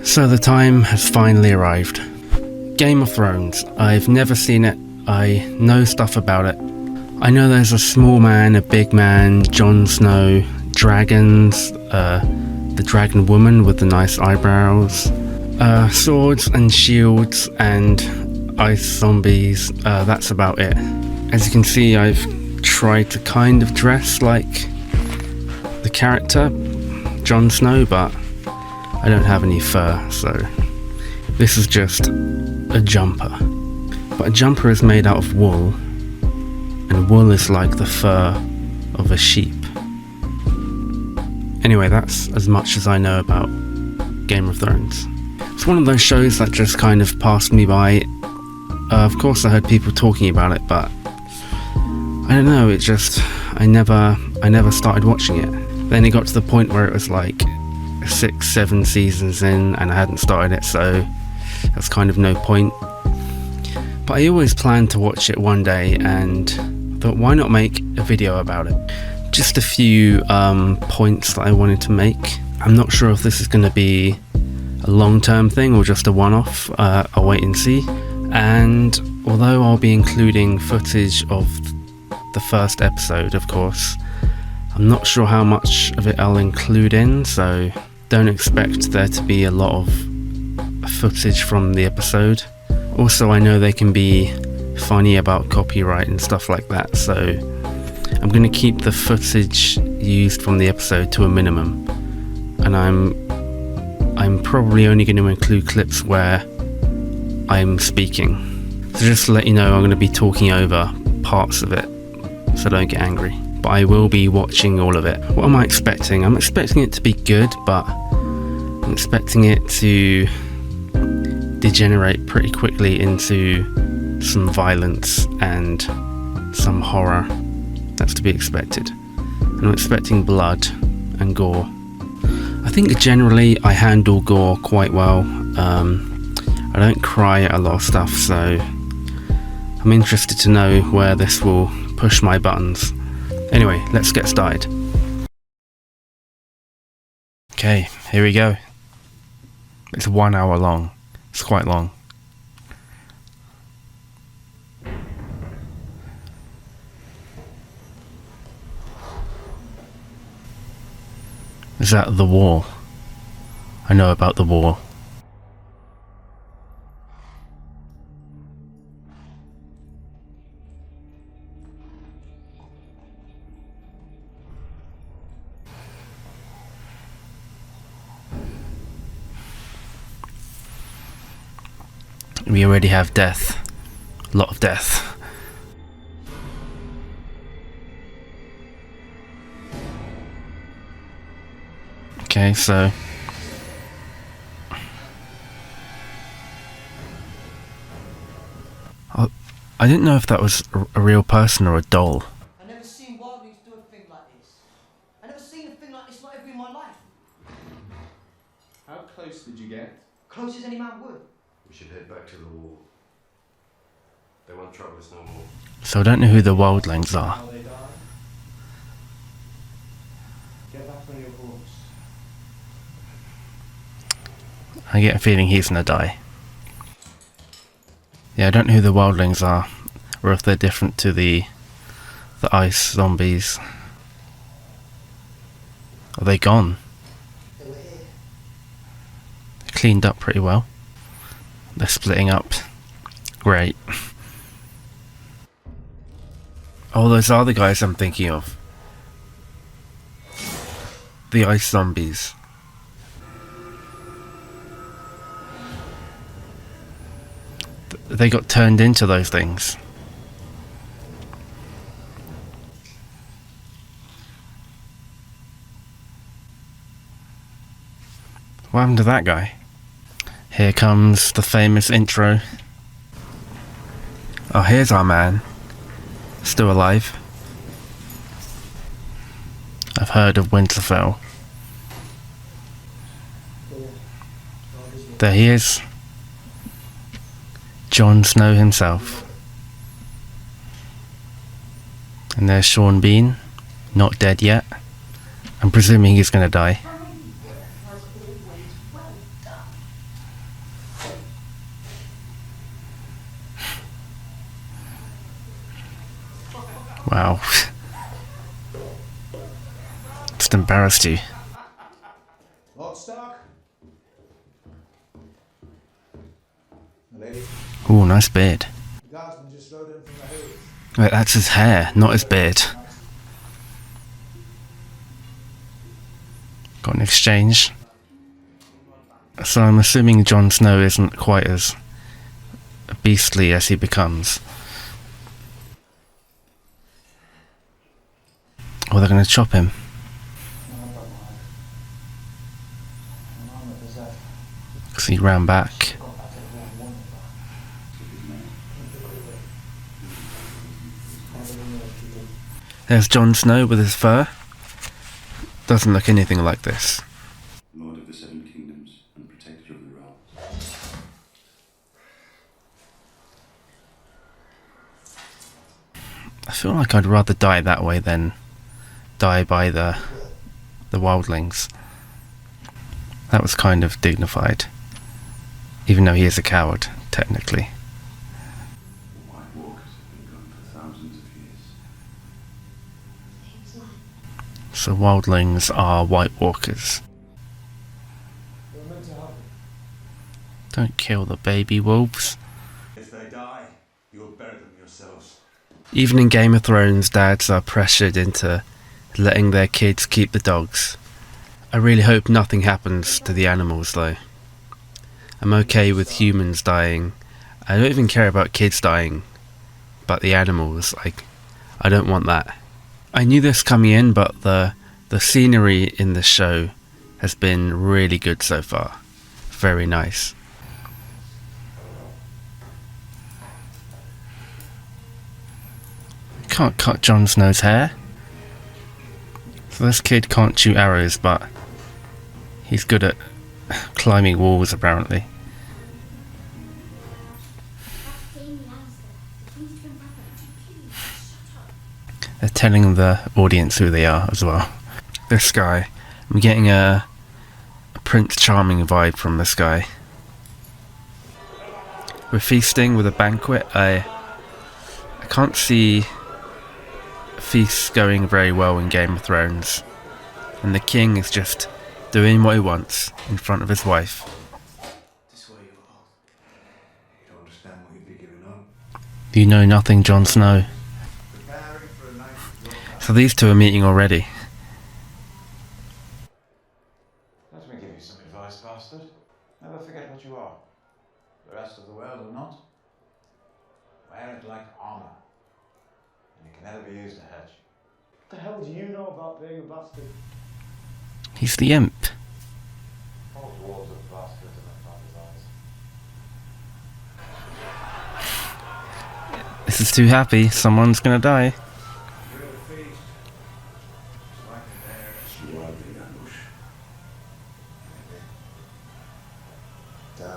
So the time has finally arrived. Game of Thrones. I've never seen it. I know stuff about it. I know there's a small man, a big man, Jon Snow, dragons, the dragon woman with the nice eyebrows, swords and shields and ice zombies. That's about it. As you can see, I've tried to kind of dress like the character, Jon Snow, but I don't have any fur, so this is just a jumper. But a jumper is made out of wool, and wool is like the fur of a sheep. Anyway, that's as much as I know about Game of Thrones. It's one of those shows that just kind of passed me by. Of course I heard people talking about it, but I don't know, it just, I never started watching it. Then it got to the point where it was like 6-7 seasons in and I hadn't started it, so that's kind of no point. But I always planned to watch it one day and thought, why not make a video about it? Just a few points that I wanted to make. I'm not sure if this is going to be a long-term thing or just a one-off. I'll wait and see. And although I'll be including footage of the first episode, of course, I'm not sure how much of it I'll include in, so don't expect there to be a lot of footage from the episode. Also, I know they can be funny about copyright and stuff like that, so I'm going to keep the footage used from the episode to a minimum, and I'm probably only going to include clips where I'm speaking. So just to let you know, I'm going to be talking over parts of it, so don't get angry. But I will be watching all of it. What am I expecting? I'm expecting it to be good, but I'm expecting it to degenerate pretty quickly into some violence and some horror. That's to be expected. And I'm expecting blood and gore. I think generally I handle gore quite well. I don't cry at a lot of stuff, so I'm interested to know where this will push my buttons. Anyway, let's get started. Okay, here we go. It's 1 hour long. It's quite long. Is that the wall? I know about the wall. We already have death. A lot of death. Okay, so I didn't know if that was a real person or a doll. I never seen wildlings do a thing like this. I never seen a thing like this, not ever in my life. How close did you get? Close as any man would. We should head back to the wall. They won't trouble us no more. So I don't know who the wildlings are. How they die? Get back on your horse. I get a feeling he's gonna die. Yeah, I don't know who the wildlings are, or if they're different to the ice zombies. Are they gone? They were here. Cleaned up pretty well. They're splitting up. Great. Oh, those are the guys I'm thinking of. The ice zombies. They got turned into those things. What happened to that guy? Here comes the famous intro. Oh, here's our man. Still alive. I've heard of Winterfell. There he is. Jon Snow himself. And there's Sean Bean, not dead yet. I'm presuming he's gonna die. Wow. Just embarrassed you. Lord Stark? The lady? Ooh, nice beard. The guardsman just rode in from the hills. Wait, that's his hair, not his beard. Got an exchange. So I'm assuming Jon Snow isn't quite as beastly as he becomes. Or they're going to chop him. Because he ran back. There's Jon Snow with his fur. Doesn't look anything like this. Lord of the Seven Kingdoms and protector of the realm. I feel like I'd rather die that way than die by the wildlings. That was kind of dignified. Even though he is a coward, technically. The White Walkers have been gone for thousands of years. So wildlings are White Walkers. Don't kill the baby wolves. If they die, you'll bury them yourselves. Even in Game of Thrones, dads are pressured into letting their kids keep the dogs. I really hope nothing happens to the animals though. I'm okay with humans dying. I don't even care about kids dying. But the animals, I don't want that. I knew this coming in, but the scenery in the show has been really good so far. Very nice. Can't cut Jon Snow's hair. So this kid can't shoot arrows, but he's good at climbing walls apparently. They're telling the audience who they are as well. This guy, I'm getting a Prince Charming vibe from this guy. We're feasting with a banquet. I can't see feasts going very well in Game of Thrones, and the king is just doing what he wants in front of his wife. This way you are. You don't understand what you'd be giving up. You know nothing, Jon Snow. Preparing for a night of your So these two are meeting already. Let me give you some advice, bastard. Never forget what you are. The rest of the world will not. Wear it like armor. And it can never be used to hedge. What the hell do you know about being a bastard? He's the imp. All dwarves are bastards in their father's eyes. This is too happy. Someone's gonna die.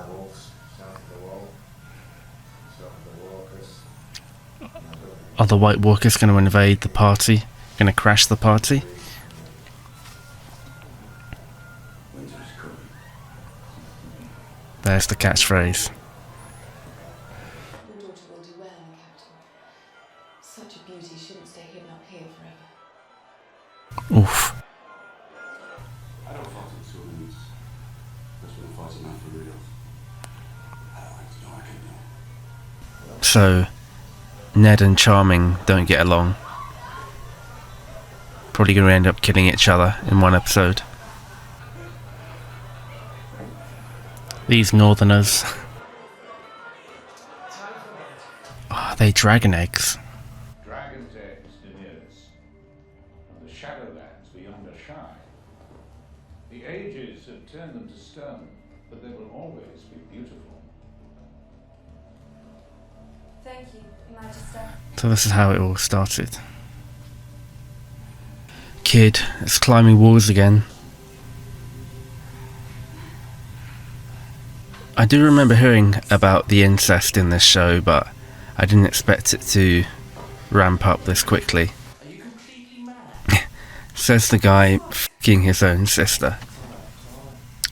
Wolves, south of the wall, south of the walkers. Are the White Walkers gonna invade the party? Gonna crash the party? winter's coming. There's the catchphrase. Your daughter will do well, my captain. Such a beauty shouldn't stay hidden up here forever. Oof. I don't fight in tournaments. That's when I'm fighting out for real. I don't like to know I can do. So, Ned and Charming don't get along. Probably gonna end up killing each other in one episode. These northerners. Are they dragon eggs? Dragon's eggs, Daenerys, and the Shadowlands beyond a shine. The ages have turned them to stone, but they will always be beautiful. Thank you, Your Majesty. So this is how it all started. Kid is climbing walls again. I do remember hearing about the incest in this show, but I didn't expect it to ramp up this quickly. Are you completely mad? Says the guy f***ing his own sister.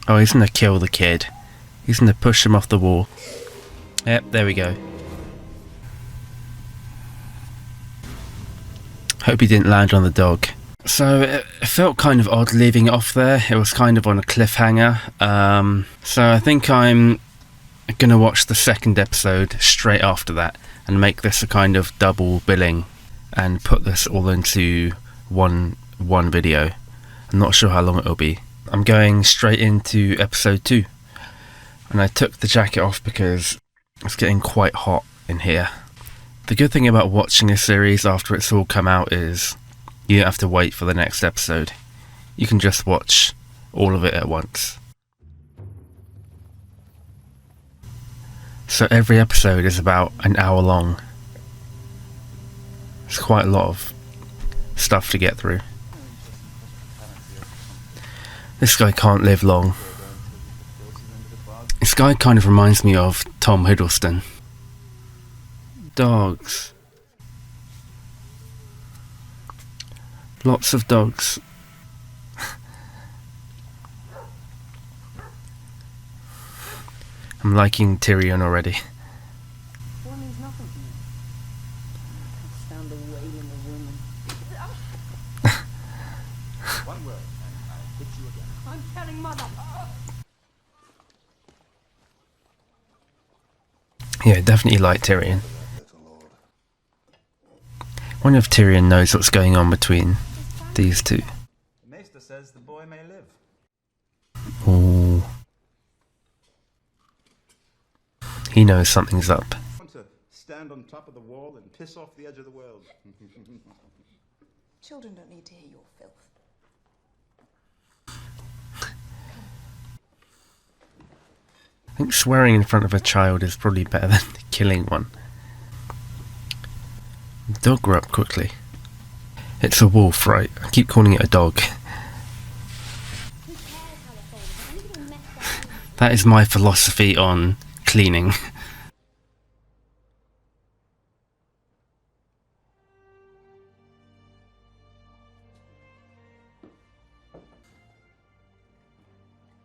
Oh, he's gonna kill the kid. He's gonna push him off the wall. Yep, there we go. Hope he didn't land on the dog. So it felt kind of odd leaving it off there. It was kind of on a cliffhanger. So I think I'm gonna watch the second episode straight after that and make this a kind of double billing and put this all into one video. I'm not sure how long it'll be. I'm going straight into episode 2, and I took the jacket off because it's getting quite hot in here. The good thing about watching a series after it's all come out is you don't have to wait for the next episode. You can just watch all of it at once. So every episode is about an hour long. It's quite a lot of stuff to get through. This guy can't live long. This guy kind of reminds me of Tom Hiddleston. Dogs. Lots of dogs. I'm liking Tyrion already. War means nothing to me. I can't stand the wailing of women. One word, and I'll hit you again. I'm telling Mother. Yeah, definitely like Tyrion. I wonder if Tyrion knows what's going on between these two. The Maester says the boy may live. Ooh. He knows something's up. I want to stand on top of the wall and piss off the edge of the world. Children don't need to hear your filth. I think swearing in front of a child is probably better than killing one. The dog grew up quickly. It's a wolf, right? I keep calling it a dog. That is my philosophy on cleaning.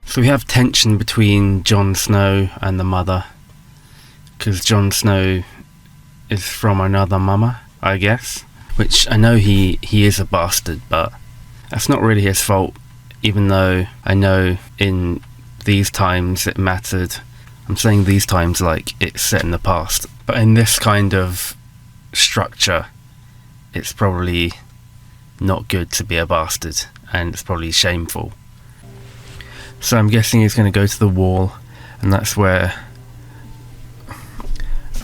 So we have tension between Jon Snow and the mother, because Jon Snow is from another mama, I guess. Which I know he is a bastard, but that's not really his fault, even though I know in these times it mattered. I'm saying these times like it's set in the past, but in this kind of structure it's probably not good to be a bastard, and it's probably shameful. So I'm guessing he's going to go to the wall, and that's where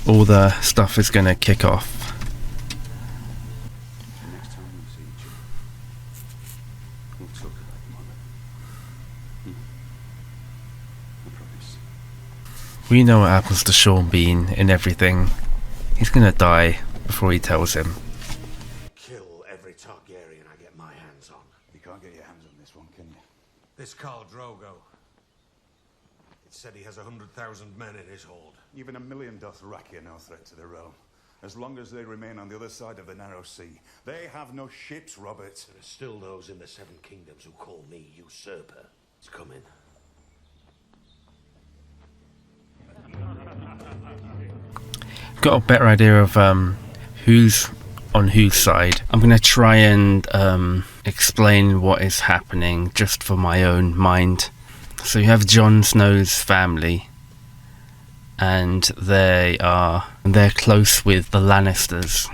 all the stuff is going to kick off. Next time we see each other, we'll talk about Mother. I promise. We know what happens to Sean Bean in everything. He's going to die before he tells him. Kill every Targaryen I get my hands on. You can't get your hands on this one, can you? This Khal Drogo. It said he has 100,000 men in his hold. Even 1,000,000 doth Rakia no threat to the realm. As long as they remain on the other side of the narrow sea. They have no ships, Robert. There are still those in the Seven Kingdoms who call me usurper. It's coming. Got a better idea of who's on whose side. I'm going to try and explain what is happening just for my own mind. So you have Jon Snow's family, and they're close with the Lannisters,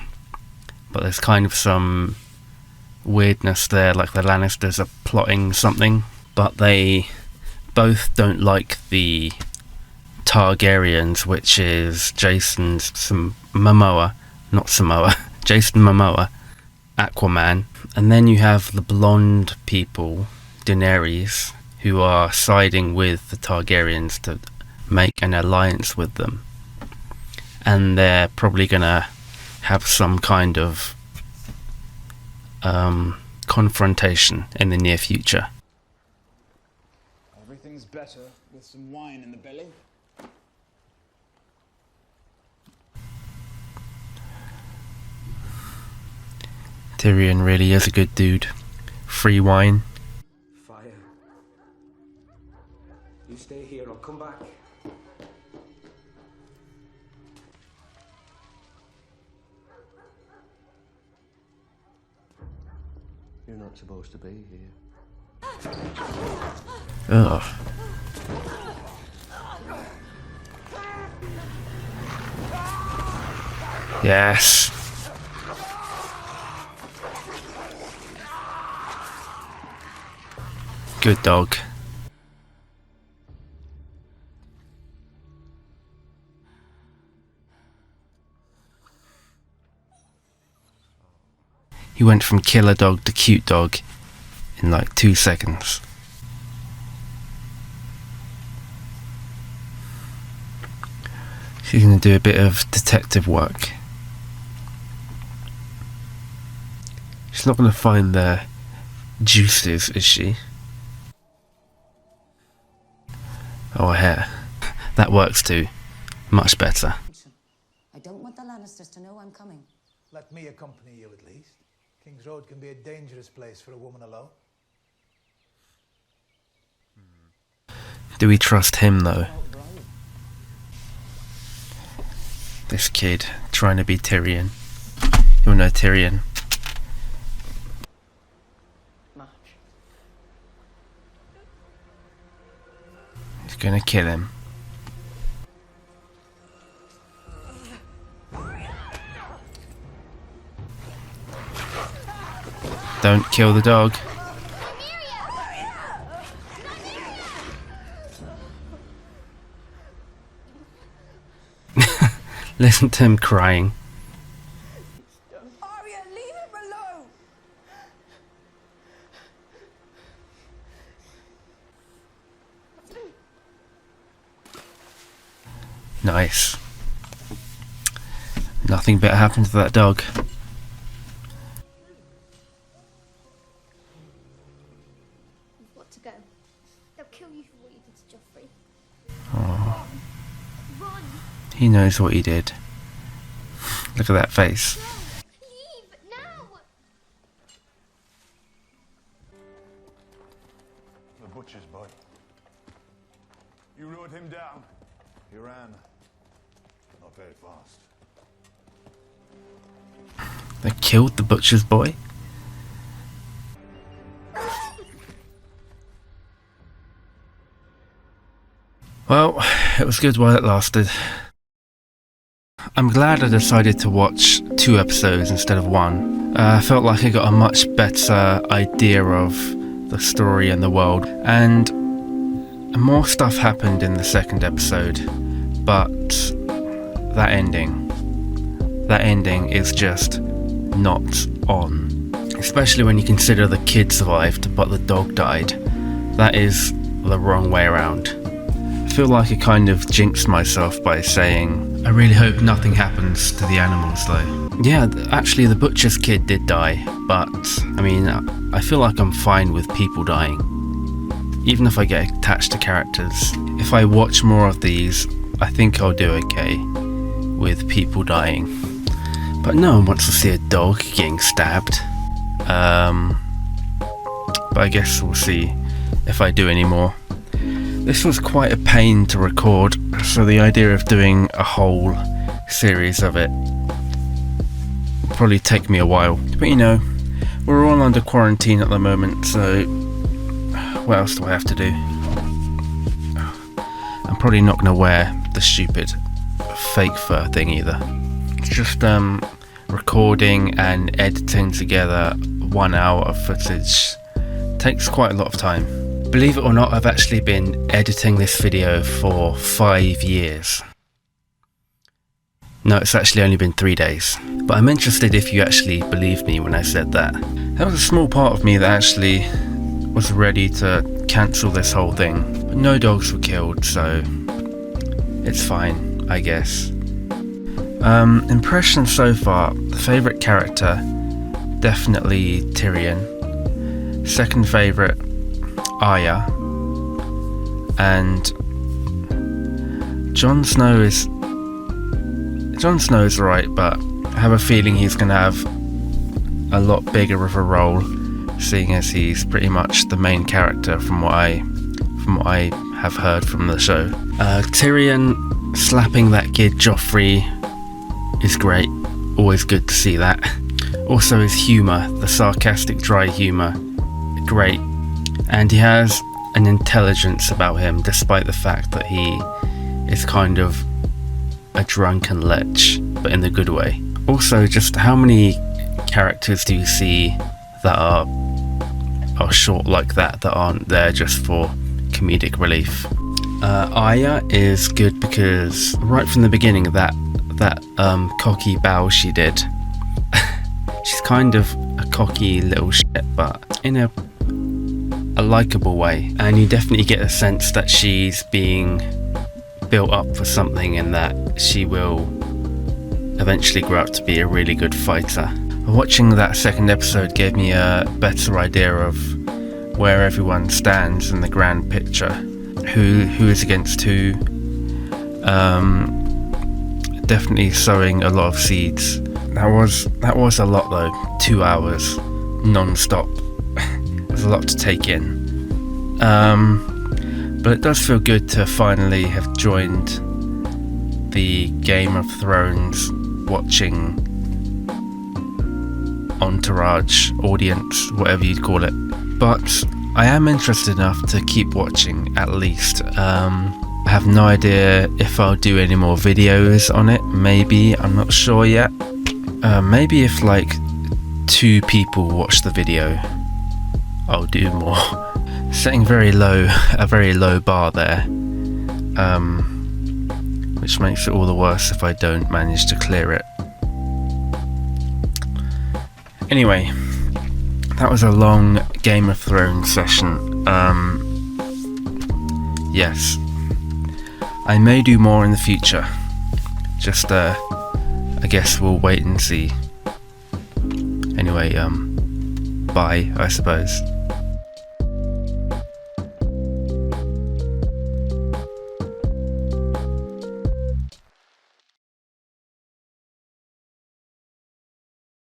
but there's kind of some weirdness there, like the Lannisters are plotting something, but they both don't like the Targaryens, which is Jason Momoa, Aquaman. And then you have the blonde people, Daenerys, who are siding with the Targaryens to make an alliance with them. And they're probably gonna have some kind of confrontation in the near future. Everything's better with some wine in the belly. Tyrion really is a good dude. Free wine. Fire. You stay here, I'll come back. not supposed to be here. Ugh. Yes. Good dog. He went from killer dog to cute dog in like 2 seconds. She's going to do a bit of detective work. She's not going to find the juices, is she? Oh, her hair. That works too. Much better. I don't want the Lannisters to know I'm coming. Let me accompany you at least. King's Road can be a dangerous place for a woman alone. Do we trust him though? This kid trying to be Tyrion. You'll know Tyrion. He's gonna kill him. Don't kill the dog. Listen to him crying. Arya, leave him alone! Nice. Nothing better happened to that dog. You've got to go. They'll kill you for what you did to Joffrey. Oh, Run! he knows what he did. Look at that face. Leave now! The butcher's boy. You rode him down. He ran. Not very fast. They killed the butcher's boy? Well, it was good while it lasted. I'm glad I decided to watch 2 episodes instead of 1. I felt like I got a much better idea of the story and the world, and more stuff happened in the 2nd episode, but that ending is just not on. Especially when you consider the kid survived but the dog died. That is the wrong way around. I feel like I kind of jinxed myself by saying I really hope nothing happens to the animals though. Yeah, actually the butcher's kid did die, but I mean, I feel like I'm fine with people dying. Even if I get attached to characters. If I watch more of these, I think I'll do okay with people dying. But no one wants to see a dog getting stabbed. But I guess we'll see if I do any more. This was quite a pain to record, so the idea of doing a whole series of it will probably take me a while. But you know, we're all under quarantine at the moment, so what else do I have to do? I'm probably not going to wear the stupid fake fur thing either. It's just recording and editing together 1 hour of footage takes quite a lot of time. Believe it or not, I've actually been editing this video for 5 years. No, it's actually only been 3 days. But I'm interested if you actually believed me when I said that. There was a small part of me that actually was ready to cancel this whole thing. But no dogs were killed, so it's fine, I guess. Impressions so far. The favourite character, definitely Tyrion. Second favourite, Arya. And Jon Snow is right, but I have a feeling he's going to have a lot bigger of a role, seeing as he's pretty much the main character from what I have heard from the show. Tyrion slapping that kid Joffrey is great. Always good to see that. Also his humour, the sarcastic, dry humour, great. And he has an intelligence about him, despite the fact that he is kind of a drunken lech, but in the good way. Also, just how many characters do you see that are short like that aren't there just for comedic relief? Aya is good because right from the beginning, that cocky bow she did, she's kind of a cocky little shit, but in a likeable way, and you definitely get a sense that she's being built up for something and that she will eventually grow up to be a really good fighter. Watching that second episode gave me a better idea of where everyone stands in the grand picture, who is against who. Definitely sowing a lot of seeds. That was a lot though. 2 hours non-stop. There's a lot to take in. But it does feel good to finally have joined the Game of Thrones watching entourage, audience, whatever you'd call it. But I am interested enough to keep watching at least. I have no idea if I'll do any more videos on it. Maybe, I'm not sure yet. Maybe if like 2 people watch the video, I'll do more. Setting a very low bar there, which makes it all the worse if I don't manage to clear it. Anyway, that was a long Game of Thrones session. Yes, I may do more in the future. Just I guess we'll wait and see. Anyway, bye, I suppose.